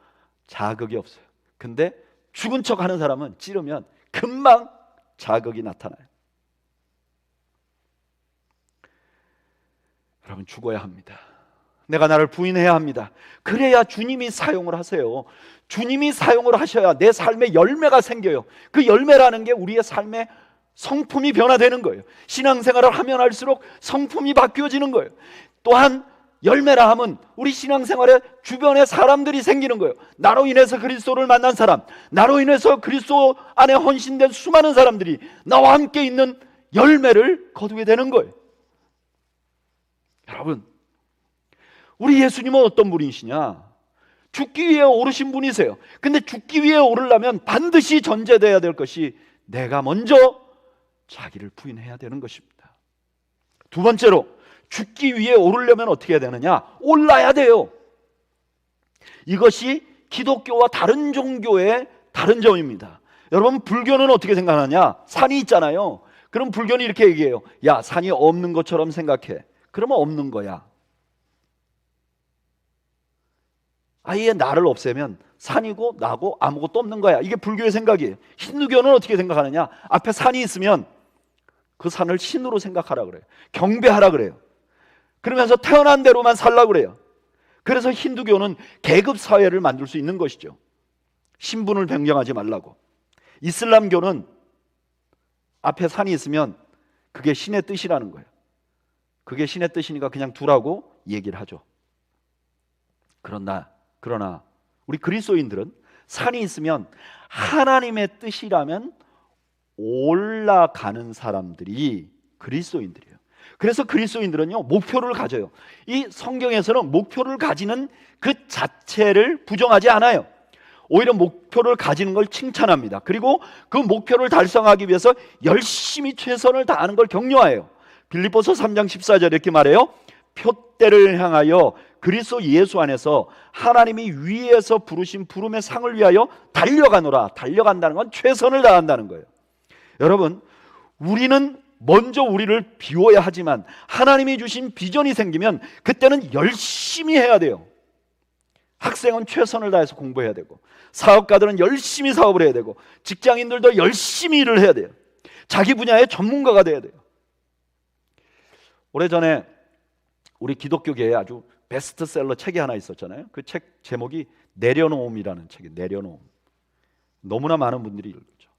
자극이 없어요. 근데 죽은 척 하는 사람은 찌르면 금방 자극이 나타나요. 여러분, 죽어야 합니다. 내가 나를 부인해야 합니다. 그래야 주님이 사용을 하세요. 주님이 사용을 하셔야 내 삶에 열매가 생겨요. 그 열매라는 게 우리의 삶의 성품이 변화되는 거예요. 신앙생활을 하면 할수록 성품이 바뀌어지는 거예요. 또한 열매라 함은 우리 신앙생활에 주변에 사람들이 생기는 거예요. 나로 인해서 그리스도를 만난 사람, 나로 인해서 그리스도 안에 헌신된 수많은 사람들이 나와 함께 있는 열매를 거두게 되는 거예요. 여러분, 우리 예수님은 어떤 분이시냐? 죽기 위해 오르신 분이세요. 근데 죽기 위해 오르려면 반드시 전제되어야 될 것이 내가 먼저 자기를 부인해야 되는 것입니다. 두 번째로, 죽기 위해 오르려면 어떻게 해야 되느냐? 올라야 돼요. 이것이 기독교와 다른 종교의 다른 점입니다. 여러분, 불교는 어떻게 생각하냐? 산이 있잖아요. 그럼 불교는 이렇게 얘기해요. 야, 산이 없는 것처럼 생각해. 그러면 없는 거야. 아예 나를 없애면 산이고 나고 아무것도 없는 거야. 이게 불교의 생각이에요. 힌두교는 어떻게 생각하느냐? 앞에 산이 있으면 그 산을 신으로 생각하라 그래요. 경배하라 그래요. 그러면서 태어난 대로만 살라 그래요. 그래서 힌두교는 계급 사회를 만들 수 있는 것이죠. 신분을 변경하지 말라고. 이슬람교는 앞에 산이 있으면 그게 신의 뜻이라는 거예요. 그게 신의 뜻이니까 그냥 두라고 얘기를 하죠. 그러나 우리 그리스도인들은 산이 있으면 하나님의 뜻이라면 올라가는 사람들이 그리스도인들이에요. 그래서 그리스도인들은요, 목표를 가져요. 이 성경에서는 목표를 가지는 그 자체를 부정하지 않아요. 오히려 목표를 가지는 걸 칭찬합니다. 그리고 그 목표를 달성하기 위해서 열심히 최선을 다하는 걸 격려해요. 빌립보서 3장 14절 이렇게 말해요. 표대를 향하여 그리스도 예수 안에서 하나님이 위에서 부르신 부름의 상을 위하여 달려가노라. 달려간다는 건 최선을 다한다는 거예요. 여러분, 우리는 먼저 우리를 비워야 하지만 하나님이 주신 비전이 생기면 그때는 열심히 해야 돼요. 학생은 최선을 다해서 공부해야 되고, 사업가들은 열심히 사업을 해야 되고, 직장인들도 열심히 일을 해야 돼요. 자기 분야의 전문가가 돼야 돼요. 오래전에 우리 기독교계에 아주 베스트셀러 책이 하나 있었잖아요. 그 책 제목이 내려놓음이라는 책이에요. 내려놓음. 너무나 많은 분들이 읽죠.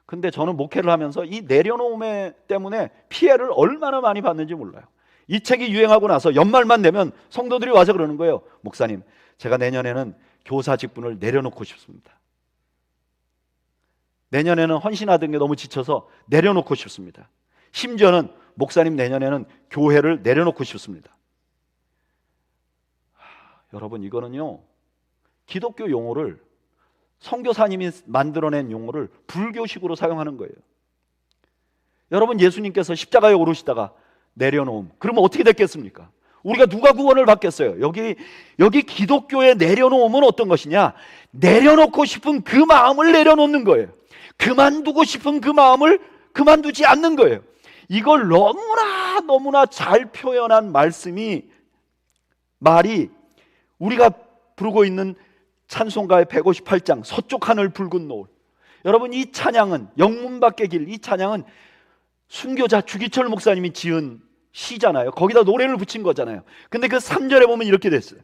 근데 저는 목회를 하면서 이 내려놓음 때문에 피해를 얼마나 많이 받는지 몰라요. 이 책이 유행하고 나서 연말만 되면 성도들이 와서 그러는 거예요. 목사님, 제가 내년에는 교사 직분을 내려놓고 싶습니다. 내년에는 헌신하던 게 너무 지쳐서 내려놓고 싶습니다. 심지어는 목사님, 내년에는 교회를 내려놓고 싶습니다. 여러분, 이거는요, 기독교 용어를, 선교사님이 만들어낸 용어를 불교식으로 사용하는 거예요. 여러분, 예수님께서 십자가에 오르시다가 내려놓음, 그러면 어떻게 됐겠습니까? 우리가 누가 구원을 받겠어요? 여기 기독교의 내려놓음은 어떤 것이냐? 내려놓고 싶은 그 마음을 내려놓는 거예요. 그만두고 싶은 그 마음을 그만두지 않는 거예요. 이걸 너무나 잘 표현한 말이 우리가 부르고 있는 찬송가의 158장 서쪽 하늘 붉은 노을. 여러분, 이 찬양은 영문 밖의 길, 이 찬양은 순교자 주기철 목사님이 지은 시잖아요. 거기다 노래를 붙인 거잖아요. 근데 그 3절에 보면 이렇게 됐어요.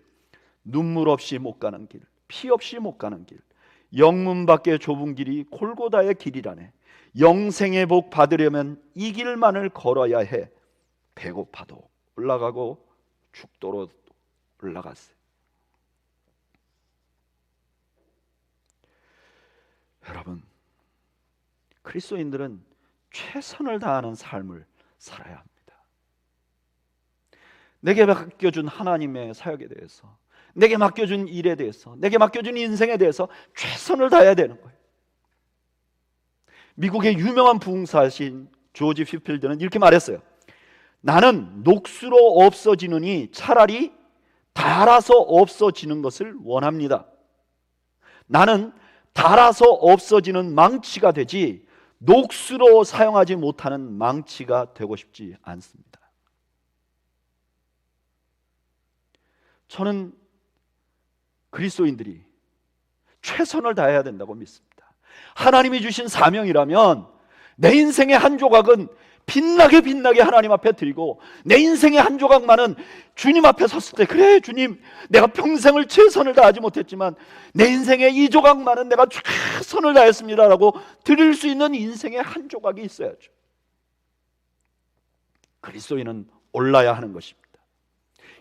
눈물 없이 못 가는 길, 피 없이 못 가는 길, 영문 밖의 좁은 길이 골고다의 길이라네. 영생의 복 받으려면 이 길만을 걸어야 해. 배고파도 올라가고 죽도록 올라갔어요. 여러분, 그리스도인들은 최선을 다하는 삶을 살아야 합니다. 내게 맡겨준 하나님의 사역에 대해서, 내게 맡겨준 일에 대해서, 내게 맡겨준 인생에 대해서 최선을 다해야 되는 거예요. 미국의 유명한 부흥사신 조지 휘필드는 이렇게 말했어요. 나는 녹수로 없어지느니 차라리 닳아서 없어지는 것을 원합니다. 나는 닳아서 없어지는 망치가 되지 녹수로 사용하지 못하는 망치가 되고 싶지 않습니다. 저는 그리스도인들이 최선을 다해야 된다고 믿습니다. 하나님이 주신 사명이라면 내 인생의 한 조각은 빛나게 하나님 앞에 드리고, 내 인생의 한 조각만은 주님 앞에 섰을 때, 그래 주님, 내가 평생을 최선을 다하지 못했지만 내 인생의 이 조각만은 내가 최선을 다했습니다 라고 드릴 수 있는 인생의 한 조각이 있어야죠. 그리스도인은 올라야 하는 것입니다.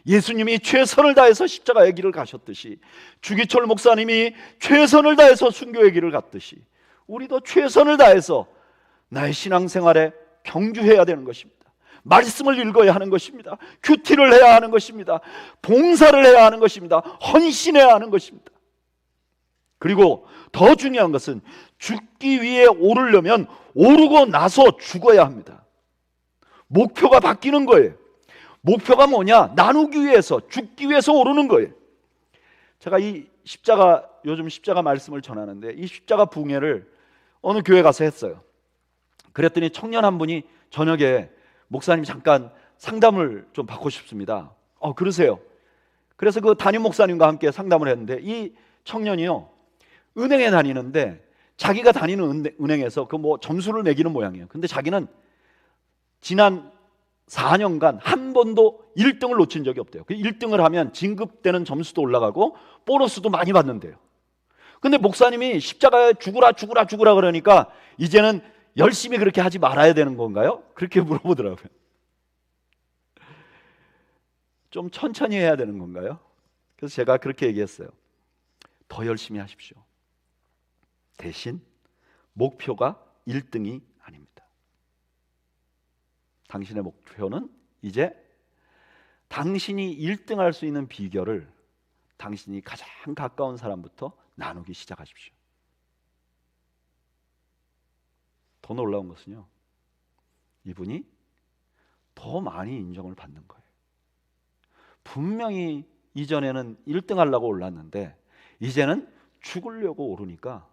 예수님이 최선을 다해서 십자가의 길을 가셨듯이, 주기철 목사님이 최선을 다해서 순교의 길을 갔듯이, 우리도 최선을 다해서 나의 신앙생활에 경주해야 되는 것입니다. 말씀을 읽어야 하는 것입니다. 큐티를 해야 하는 것입니다. 봉사를 해야 하는 것입니다. 헌신해야 하는 것입니다. 그리고 더 중요한 것은 죽기 위해 오르려면 오르고 나서 죽어야 합니다. 목표가 바뀌는 거예요. 목표가 뭐냐? 나누기 위해서, 죽기 위해서 오르는 거예요. 제가 이 십자가, 요즘 십자가 말씀을 전하는데 이 십자가 부흥회를 어느 교회 가서 했어요. 그랬더니 청년 한 분이 저녁에 목사님 잠깐 상담을 좀 받고 싶습니다. 그러세요. 그래서 그 담임 목사님과 함께 상담을 했는데, 이 청년이요, 은행에 다니는데 자기가 다니는 은행에서 그 뭐 점수를 매기는 모양이에요. 근데 자기는 지난 4년간 한 번도 1등을 놓친 적이 없대요. 그 1등을 하면 진급되는 점수도 올라가고 보너스도 많이 받는데요. 근데 목사님이 십자가에 죽으라 그러니까 이제는 열심히 그렇게 하지 말아야 되는 건가요? 그렇게 물어보더라고요. 좀 천천히 해야 되는 건가요? 그래서 제가 그렇게 얘기했어요. 더 열심히 하십시오. 대신 목표가 1등이 아닙니다. 당신의 목표는 이제 당신이 1등 할 수 있는 비결을 당신이 가장 가까운 사람부터 나누기 시작하십시오. 더 놀라운 것은요, 이분이 더 많이 인정을 받는 거예요. 분명히 이전에는 1등 하려고 올랐는데 이제는 죽으려고 오르니까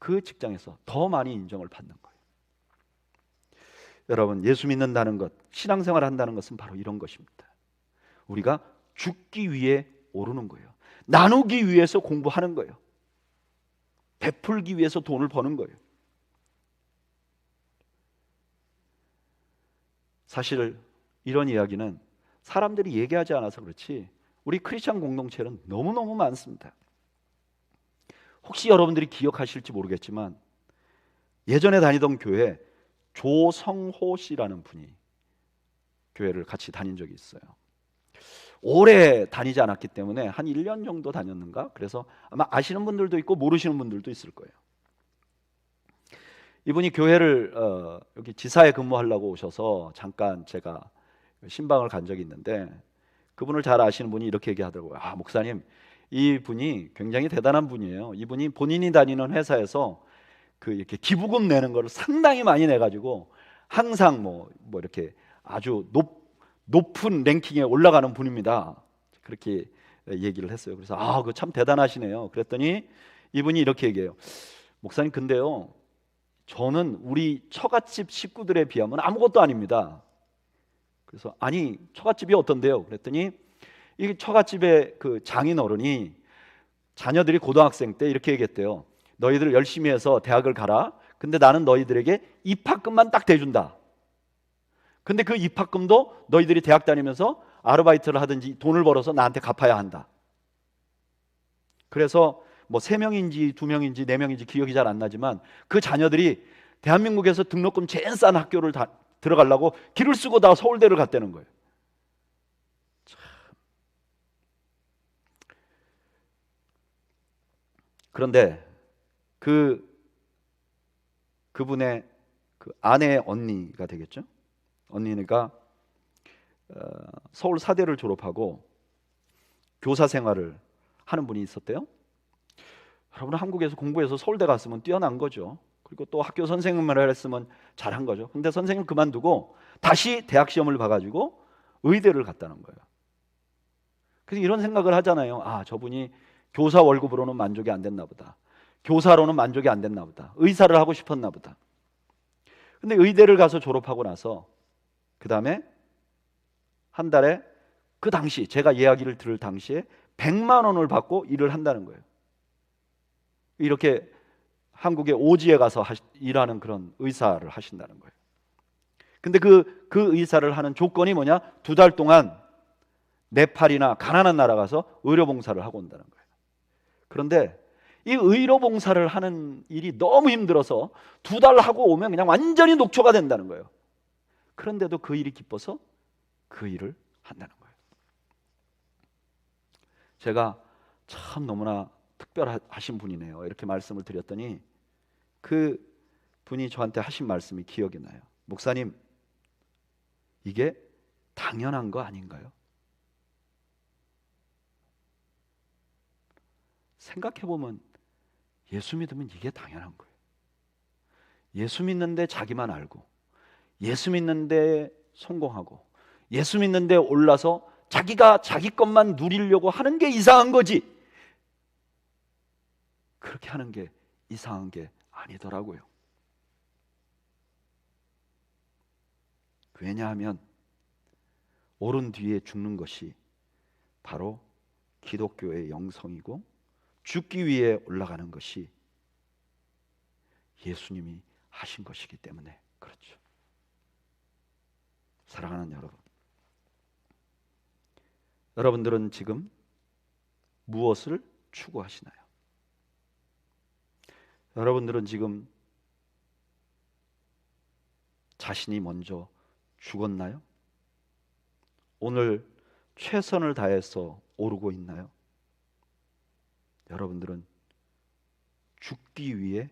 그 직장에서 더 많이 인정을 받는 거예요. 여러분, 예수 믿는다는 것, 신앙생활 한다는 것은 바로 이런 것입니다. 우리가 죽기 위해 오르는 거예요. 나누기 위해서 공부하는 거예요. 베풀기 위해서 돈을 버는 거예요. 사실 이런 이야기는 사람들이 얘기하지 않아서 그렇지 우리 크리스찬 공동체는 너무너무 많습니다. 혹시 여러분들이 기억하실지 모르겠지만 예전에 다니던 교회 조성호 씨라는 분이 교회를 같이 다닌 적이 있어요. 오래 다니지 않았기 때문에 한 1년 정도 다녔는가? 그래서 아마 아시는 분들도 있고 모르시는 분들도 있을 거예요. 이분이 교회를 여기 지사에 근무하려고 오셔서 잠깐 제가 신방을 간 적이 있는데, 그분을 잘 아시는 분이 이렇게 얘기하더라고요. 목사님, 이분이 굉장히 대단한 분이에요. 이분이 본인이 다니는 회사에서 그 이렇게 기부금 내는 거를 상당히 많이 내가지고 항상 뭐 이렇게 아주 높은 랭킹에 올라가는 분입니다. 그렇게 얘기를 했어요. 그래서 그거 참 대단하시네요. 그랬더니 이분이 이렇게 얘기해요. 목사님, 근데요, 저는 우리 처갓집 식구들에 비하면 아무것도 아닙니다. 그래서 아니, 처갓집이 어떤데요? 그랬더니 이 처갓집의 그 장인 어른이 자녀들이 고등학생 때 이렇게 얘기했대요. 너희들 열심히 해서 대학을 가라. 근데 나는 너희들에게 입학금만 딱 대준다. 근데 그 입학금도 너희들이 대학 다니면서 아르바이트를 하든지 돈을 벌어서 나한테 갚아야 한다. 그래서 뭐 3명인지 2명인지 4명인지 기억이 잘 안 나지만 그 자녀들이 대한민국에서 등록금 제일 싼 학교를 들어가려고 길을 쓰고 다 서울대를 갔다는 거예요. 그런데 그분의 그 아내의 언니가 되겠죠. 언니가 서울 사대를 졸업하고 교사 생활을 하는 분이 있었대요. 여러분, 한국에서 공부해서 서울대 갔으면 뛰어난 거죠. 그리고 또 학교 선생님을 했으면 잘한 거죠. 근데 선생님 그만두고 다시 대학 시험을 봐가지고 의대를 갔다는 거예요. 그래서 이런 생각을 하잖아요. 아, 저분이 교사 월급으로는 만족이 안 됐나 보다. 교사로는 만족이 안 됐나 보다. 의사를 하고 싶었나 보다. 근데 의대를 가서 졸업하고 나서 그 다음에 한 달에 그 당시 제가 이야기를 들을 당시에 100만 원을 받고 일을 한다는 거예요. 이렇게 한국의 오지에 가서 일하는 그런 의사를 하신다는 거예요. 근데 그 의사를 하는 조건이 뭐냐? 2달 동안 네팔이나 가난한 나라 가서 의료봉사를 하고 온다는 거예요. 그런데 이 의료봉사를 하는 일이 너무 힘들어서 2달 하고 오면 그냥 완전히 녹초가 된다는 거예요. 그런데도 그 일이 기뻐서 그 일을 한다는 거예요. 제가 참 너무나 특별하신 분이네요, 이렇게 말씀을 드렸더니 그 분이 저한테 하신 말씀이 기억이 나요. 목사님, 이게 당연한 거 아닌가요? 생각해보면 예수 믿으면 이게 당연한 거예요. 예수 믿는데 자기만 알고, 예수 믿는데 성공하고, 예수 믿는데 올라서 자기가 자기 것만 누리려고 하는 게 이상한 거지, 그렇게 하는 게 이상한 게 아니더라고요. 왜냐하면 오른 뒤에 죽는 것이 바로 기독교의 영성이고, 죽기 위해 올라가는 것이 예수님이 하신 것이기 때문에 그렇죠. 사랑하는 여러분, 여러분들은 지금 무엇을 추구하시나요? 여러분들은 지금 자신이 먼저 죽었나요? 오늘 최선을 다해서 오르고 있나요? 여러분들은 죽기 위해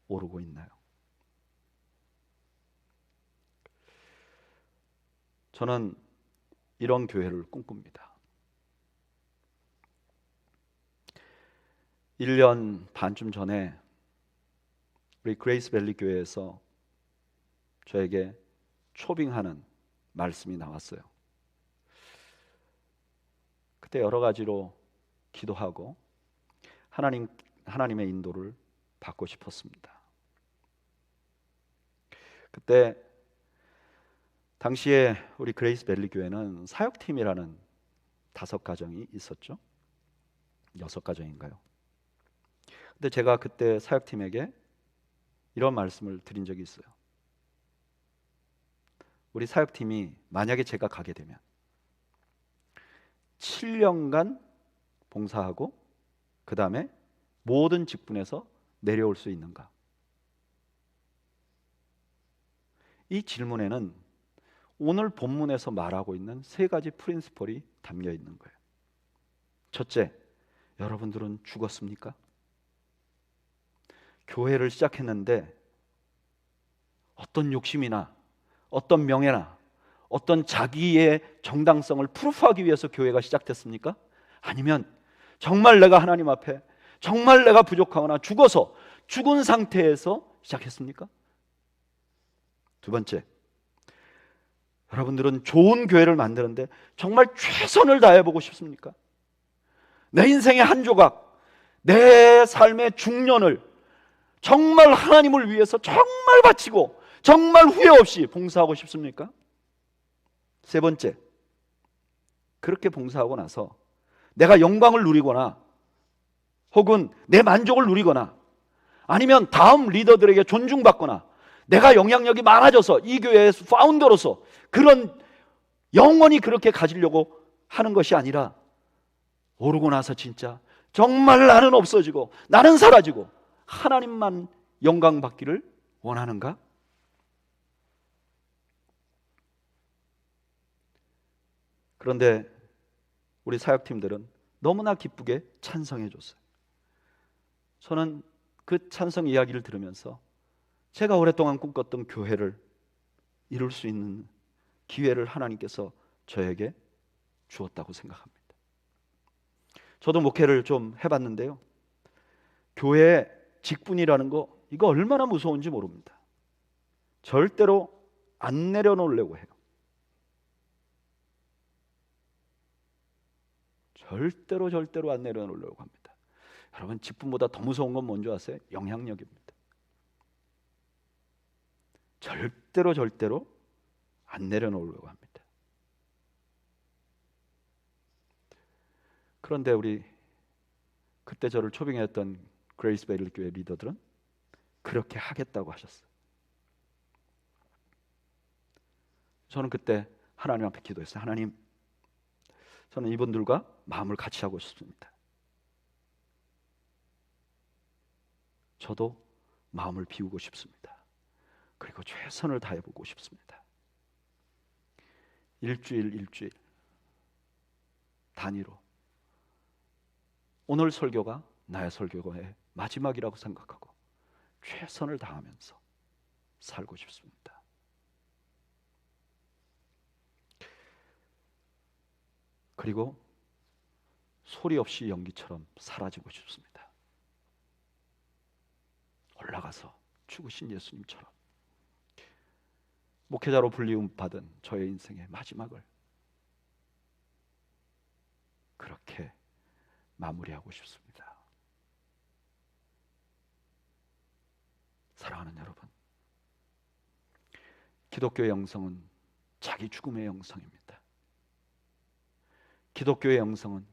오르고 있나요? 저는 이런 교회를 꿈꿉니다. 1년 반쯤 전에 우리 그레이스 밸리 교회에서 저에게 초빙하는 말씀이 나왔어요. 그때 여러 가지로 기도하고 하나님의 인도를 받고 싶었습니다. 그때 당시에 우리 그레이스 밸리 교회는 사역팀이라는 5가정이 있었죠. 6가정인가요? 근데 제가 그때 사역팀에게 이런 말씀을 드린 적이 있어요. 우리 사역팀이 만약에 제가 가게 되면 7년간 봉사하고 그 다음에 모든 직분에서 내려올 수 있는가? 이 질문에는 오늘 본문에서 말하고 있는 3가지 프린시플이 담겨 있는 거예요. 첫째, 여러분들은 죽었습니까? 교회를 시작했는데 어떤 욕심이나 어떤 명예나 어떤 자기의 정당성을 프루프하기 위해서 교회가 시작됐습니까? 아니면 정말 내가 하나님 앞에 정말 내가 부족하거나 죽어서 죽은 상태에서 시작했습니까? 2번째, 여러분들은 좋은 교회를 만드는데 정말 최선을 다해보고 싶습니까? 내 인생의 한 조각, 내 삶의 중년을 정말 하나님을 위해서 정말 바치고 정말 후회 없이 봉사하고 싶습니까? 3번째, 그렇게 봉사하고 나서 내가 영광을 누리거나 혹은 내 만족을 누리거나 아니면 다음 리더들에게 존중받거나 내가 영향력이 많아져서 이 교회의 파운더로서 그런 영원히 그렇게 가지려고 하는 것이 아니라 오르고 나서 진짜 정말 나는 없어지고 나는 사라지고 하나님만 영광 받기를 원하는가? 그런데 우리 사역팀들은 너무나 기쁘게 찬성해 줬어요. 저는 그 찬성 이야기를 들으면서 제가 오랫동안 꿈꿨던 교회를 이룰 수 있는 기회를 하나님께서 저에게 주었다고 생각합니다. 저도 목회를 좀 해봤는데요, 교회 직분이라는 거 이거 얼마나 무서운지 모릅니다. 절대로 안 내려놓으려고 해요. 절대로 안 내려놓으려고 합니다. 여러분, 직분보다 더 무서운 건 뭔지 아세요? 영향력입니다. 절대로 안 내려놓으려고 합니다. 그런데 우리 그때 저를 초빙했던 그레이스 베일 교회 리더들은 그렇게 하겠다고 하셨어요. 저는 그때 하나님 앞에 기도했어요. 하나님, 저는 이분들과 마음을 같이 하고 싶습니다. 저도 마음을 비우고 싶습니다. 그리고 최선을 다해보고 싶습니다. 일주일 단위로 오늘 설교가 나의 설교의 마지막이라고 생각하고 최선을 다하면서 살고 싶습니다. 그리고 소리 없이 연기처럼 사라지고 싶습니다. 올라가서 죽으신 예수님처럼 목회자로 불리움 받은 저의 인생의 마지막을 그렇게 마무리하고 싶습니다. 사랑하는 여러분, 기독교의 영성은 자기 죽음의 영성입니다. 기독교의 영성은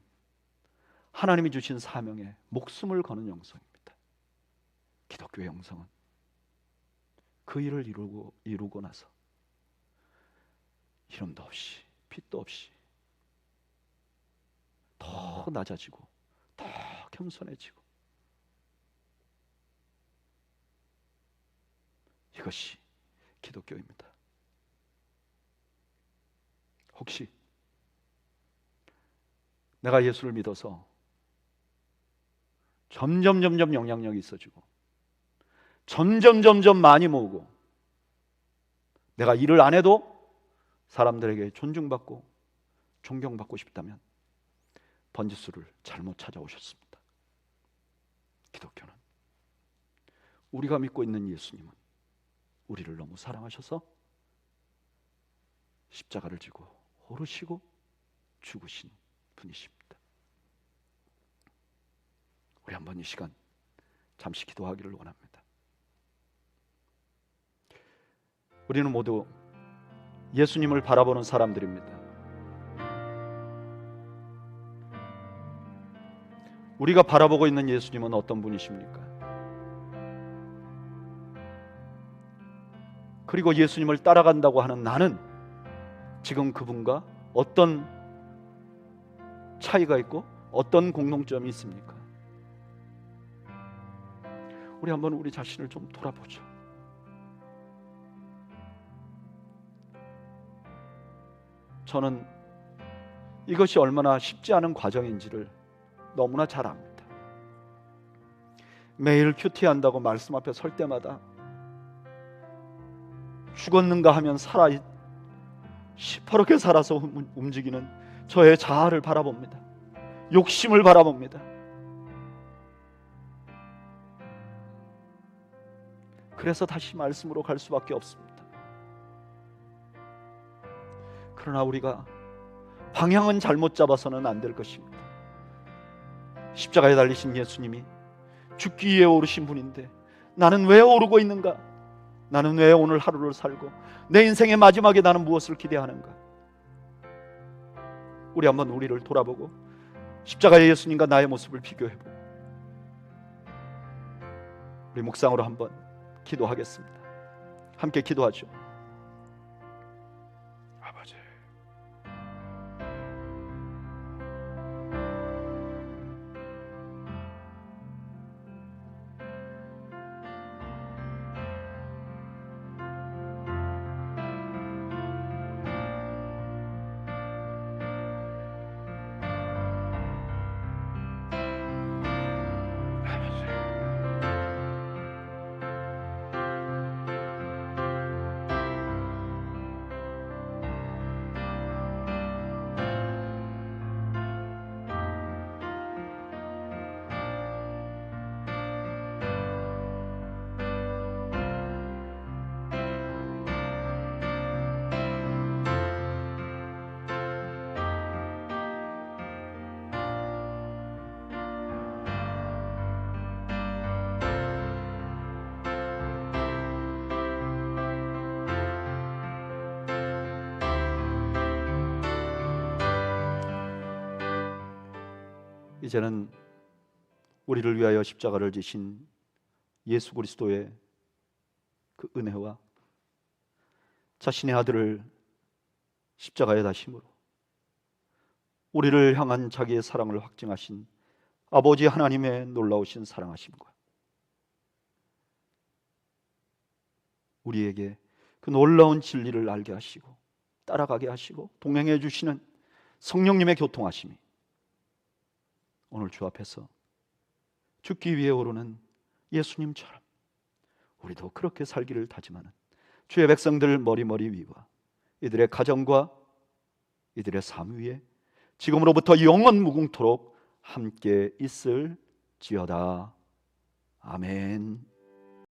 하나님이 주신 사명에 목숨을 거는 영성입니다. 기독교의 영성은 그 일을 이루고 나서 이름도 없이 빛도 없이 더 낮아지고 더 겸손해지고, 이것이 기독교입니다. 혹시 내가 예수를 믿어서 점점 영향력이 있어지고 점점 많이 모으고 내가 일을 안 해도 사람들에게 존중받고 존경받고 싶다면 번지수를 잘못 찾아오셨습니다. 기독교는, 우리가 믿고 있는 예수님은 우리를 너무 사랑하셔서 십자가를 지고 오르시고 죽으신 분이십니다. 우리 한번 이 시간 잠시 기도하기를 원합니다. 우리는 모두 예수님을 바라보는 사람들입니다. 우리가 바라보고 있는 예수님은 어떤 분이십니까? 그리고 예수님을 따라간다고 하는 나는 지금 그분과 어떤 차이가 있고 어떤 공통점이 있습니까? 우리 한번 우리 자신을 좀 돌아보죠. 저는 이것이 얼마나 쉽지 않은 과정인지를 너무나 잘 압니다. 매일 큐티한다고 말씀 앞에 설 때마다 죽었는가 하면 시퍼렇게 살아서 움직이는 저의 자아를 바라봅니다. 욕심을 바라봅니다. 그래서 다시 말씀으로 갈 수밖에 없습니다. 그러나 우리가 방향은 잘못 잡아서는 안 될 것입니다. 십자가에 달리신 예수님이 죽기 위해 오르신 분인데 나는 왜 오르고 있는가? 나는 왜 오늘 하루를 살고 내 인생의 마지막에 나는 무엇을 기대하는가? 우리 한번 우리를 돌아보고 십자가의 예수님과 나의 모습을 비교해보고 우리 묵상으로 한번 기도하겠습니다. 함께 기도하죠. 아버지, 이제는 우리를 위하여 십자가를 지신 예수 그리스도의 그 은혜와 자신의 아들을 십자가에 다심으로 우리를 향한 자기의 사랑을 확증하신 아버지 하나님의 놀라우신 사랑하심과 우리에게 그 놀라운 진리를 알게 하시고 따라가게 하시고 동행해 주시는 성령님의 교통하심이 오늘 주 앞에서 죽기 위해 오르는 예수님처럼 우리도 그렇게 살기를 다짐하는 주의 백성들 머리머리 위와 이들의 가정과 이들의 삶 위에 지금으로부터 영원 무궁토록 함께 있을지어다. 아멘.